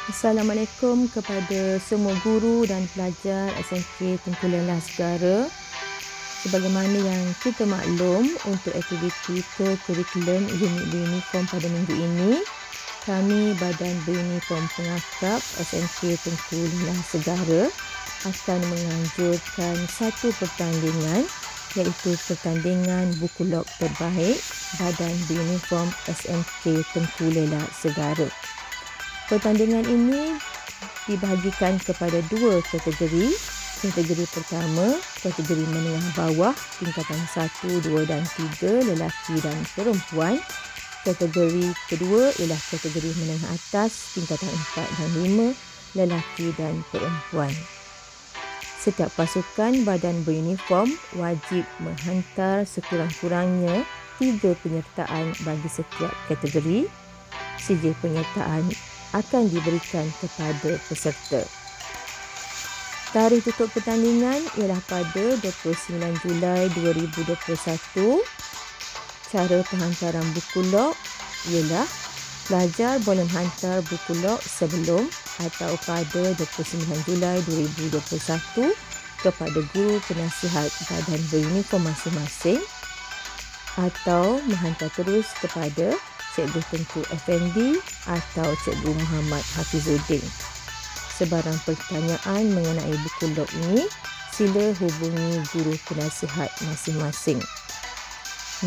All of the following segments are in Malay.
Assalamualaikum kepada semua guru dan pelajar SMK Tengku Lela Segara. Sebagaimana yang kita maklum, untuk aktiviti kurikulum unit beruniform pada minggu ini, kami Badan Beruniform Pengakap SMK Tengku Lela Segara akan menganjurkan satu pertandingan, iaitu pertandingan buku log terbaik Badan Beruniform SMK Tengku Lela Segara. Pertandingan ini dibahagikan kepada dua kategori. Kategori pertama, kategori menengah bawah, tingkatan 1, 2 dan 3, lelaki dan perempuan. Kategori kedua ialah kategori menengah atas, tingkatan 4 dan 5, lelaki dan perempuan. Setiap pasukan badan beruniform wajib menghantar sekurang-kurangnya 3 penyertaan bagi setiap kategori. Sijil penyertaan akan diberikan kepada peserta. Tarikh tutup pertandingan ialah pada 29 Julai 2021. Cara penghantaran buku log ialah pelajar boleh menghantar buku log sebelum atau pada 29 Julai 2021 kepada guru penasihat badan beruniform masing-masing, atau menghantar terus kepada Cikgu Tengku Effendi atau Cikgu Muhammad Hafizuddin. Sebarang pertanyaan mengenai buku log ini, sila hubungi guru penasihat masing-masing.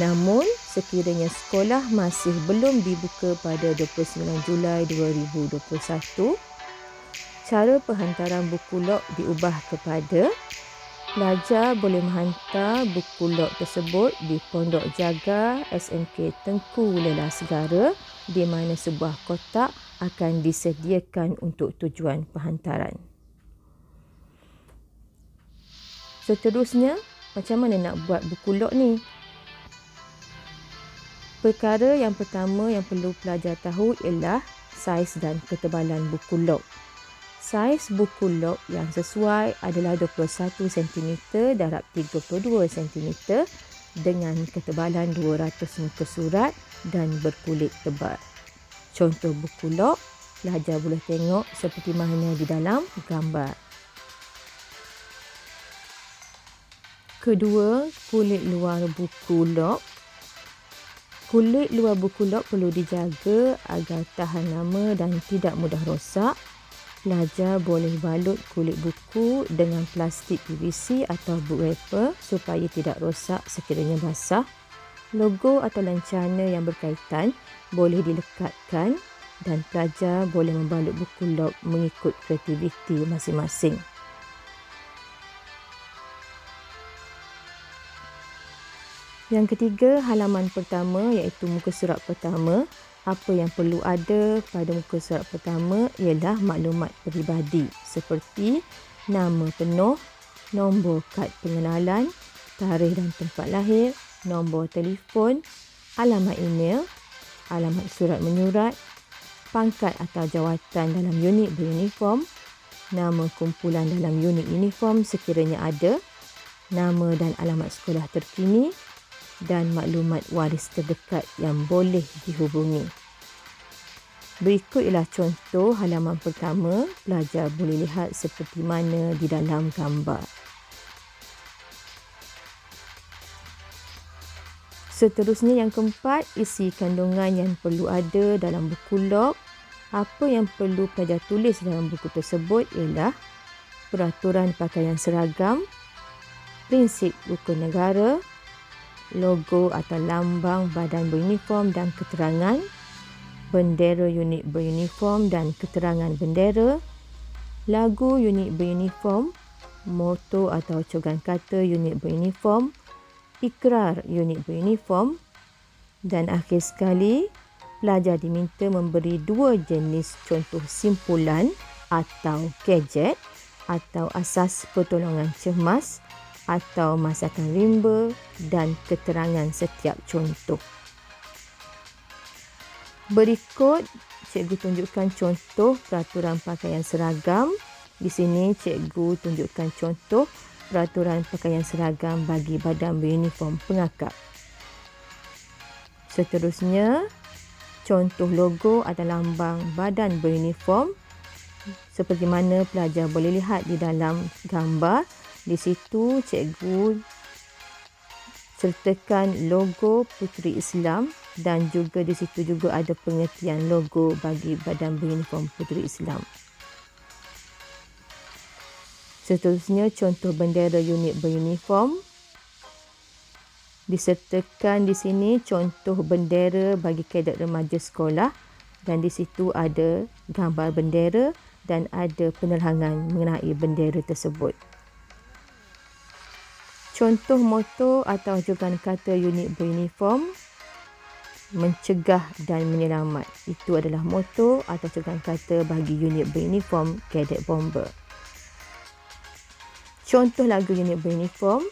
Namun, sekiranya sekolah masih belum dibuka pada 29 Julai 2021, cara penghantaran buku log diubah kepada pelajar boleh menghantar buku log tersebut di Pondok Jaga SMK Tengku Lela Segara, di mana sebuah kotak akan disediakan untuk tujuan penghantaran. Seterusnya, macam mana nak buat buku log ni? Perkara yang pertama yang perlu pelajar tahu ialah saiz dan ketebalan buku log. Saiz buku log yang sesuai adalah 21 cm darab 32 cm dengan ketebalan 200 muka surat dan berkulit tebal. Contoh buku log, pelajar boleh tengok seperti mana di dalam gambar. Kedua, kulit luar buku log. Kulit luar buku log perlu dijaga agar tahan lama dan tidak mudah rosak. Pelajar boleh balut kulit buku dengan plastik PVC atau book wrapper supaya tidak rosak sekiranya basah. Logo atau lancana yang berkaitan boleh dilekatkan dan pelajar boleh membalut buku log mengikut kreativiti masing-masing. Yang ketiga, halaman pertama iaitu muka surat pertama. Apa yang perlu ada pada muka surat pertama ialah maklumat peribadi seperti nama penuh, nombor kad pengenalan, tarikh dan tempat lahir, nombor telefon, alamat email, alamat surat menyurat, pangkat atau jawatan dalam unit beruniform, nama kumpulan dalam unit uniform sekiranya ada, nama dan alamat sekolah terkini, dan maklumat waris terdekat yang boleh dihubungi. Berikut ialah contoh halaman pertama. Pelajar boleh lihat seperti mana di dalam gambar. Seterusnya yang keempat, isi kandungan yang perlu ada dalam buku log. Apa yang perlu pelajar tulis dalam buku tersebut ialah peraturan pakaian seragam, prinsip rukun negara, logo atau lambang badan beruniform dan keterangan, bendera unit beruniform dan keterangan bendera, lagu unit beruniform, moto atau cogan kata unit beruniform, ikrar unit beruniform, dan akhir sekali, pelajar diminta memberi 2 jenis contoh simpulan atau gadget atau asas pertolongan cemas atau masakan rimba dan keterangan setiap contoh. Berikut, cikgu tunjukkan contoh peraturan pakaian seragam. Di sini, cikgu tunjukkan contoh peraturan pakaian seragam bagi badan beruniform pengakap. Seterusnya, contoh logo atau lambang badan beruniform Seperti mana pelajar boleh lihat di dalam gambar, di situ cikgu sertakan logo Puteri Islam dan juga di situ juga ada pengertian logo bagi badan beruniform Puteri Islam. Seterusnya, contoh bendera unit beruniform. Disertakan di sini contoh bendera bagi kadet remaja sekolah dan di situ ada gambar bendera dan ada penerangan mengenai bendera tersebut. Contoh moto atau jugaan kata unit beruniform, mencegah dan menyelamat. Itu adalah moto atau jugaan kata bagi unit beruniform Cadet Bomber. Contoh lagu unit beruniform.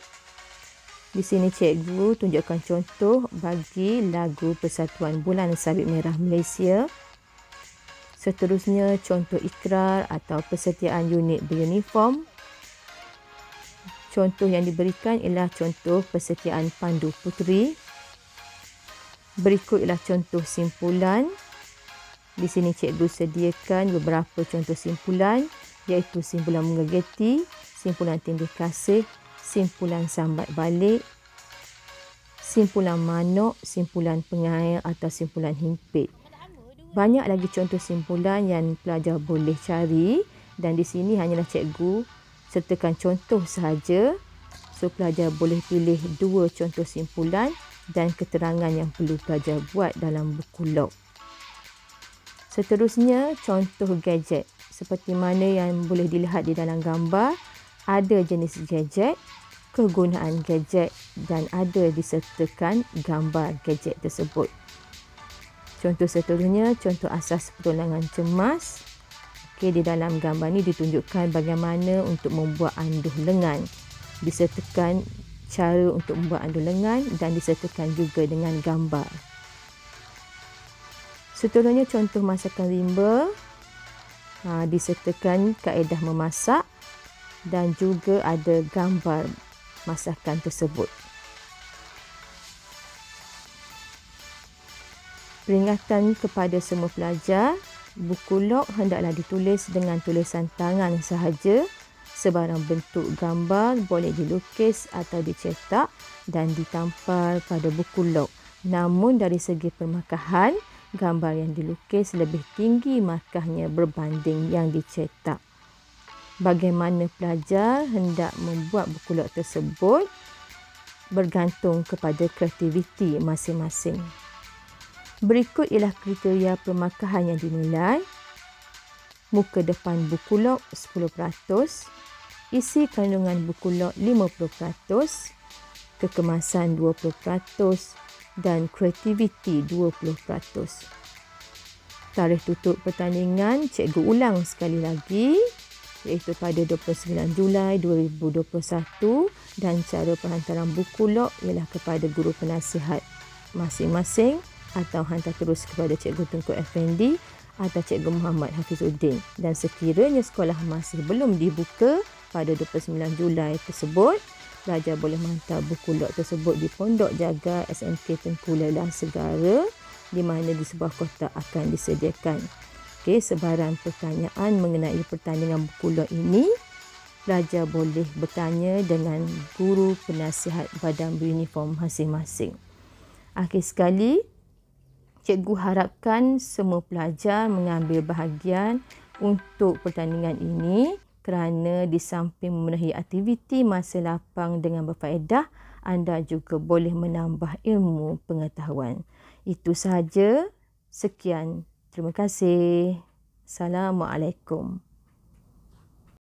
Di sini cikgu tunjukkan contoh bagi lagu Persatuan Bulan Sabit Merah Malaysia. Seterusnya, contoh ikrar atau persetiaan unit beruniform. Contoh yang diberikan ialah contoh persetiaan Pandu Puteri. Berikut ialah contoh simpulan. Di sini cikgu sediakan beberapa contoh simpulan, iaitu simpulan menggegeti, simpulan tindih kasih, simpulan sambat balik, simpulan manuk, simpulan pengair atau simpulan himpit. Banyak lagi contoh simpulan yang pelajar boleh cari dan di sini hanyalah cikgu sertakan contoh sahaja. So pelajar boleh pilih 2 contoh simpulan dan keterangan yang perlu pelajar buat dalam buku log. Seterusnya, contoh gadget. Seperti mana yang boleh dilihat di dalam gambar, ada jenis gadget, kegunaan gadget dan ada disertakan gambar gadget tersebut. Contoh seterusnya, contoh asas pertolongan cemas. Di dalam gambar ni ditunjukkan bagaimana untuk membuat anduh lengan. Disertakan cara untuk membuat anduh lengan dan disertakan juga dengan gambar. Seterusnya, contoh masakan rimba. Disertakan kaedah memasak dan juga ada gambar masakan tersebut. Peringatan kepada semua pelajar, buku log hendaklah ditulis dengan tulisan tangan sahaja. Sebarang bentuk gambar boleh dilukis atau dicetak dan ditampal pada buku log. Namun dari segi permarkahan, gambar yang dilukis lebih tinggi markahnya berbanding yang dicetak. Bagaimana pelajar hendak membuat buku log tersebut bergantung kepada kreativiti masing-masing. Berikut ialah kriteria permarkahan yang dinilai. Muka depan buku log 10%, isi kandungan buku log 50%, kekemasan 20% dan kreativiti 20%. Tarikh tutup pertandingan cikgu ulang sekali lagi, iaitu pada 29 Julai 2021 dan cara penghantaran buku log ialah kepada guru penasihat masing-masing atau hantar terus kepada Cikgu Tengku Effendi atau Cikgu Muhammad Hafizuddin. Dan sekiranya sekolah masih belum dibuka pada 29 Julai tersebut, pelajar boleh menghantar buku log tersebut di Pondok Jaga SMK Tengku Lelah Segara, di mana di sebuah kotak akan disediakan. Sebarang pertanyaan mengenai pertandingan buku log ini, pelajar boleh bertanya dengan guru penasihat badan beruniform masing-masing. Akhir sekali, cikgu harapkan semua pelajar mengambil bahagian untuk pertandingan ini kerana di samping memenuhi aktiviti masa lapang dengan berfaedah, anda juga boleh menambah ilmu pengetahuan. Itu sahaja. Sekian. Terima kasih. Assalamualaikum.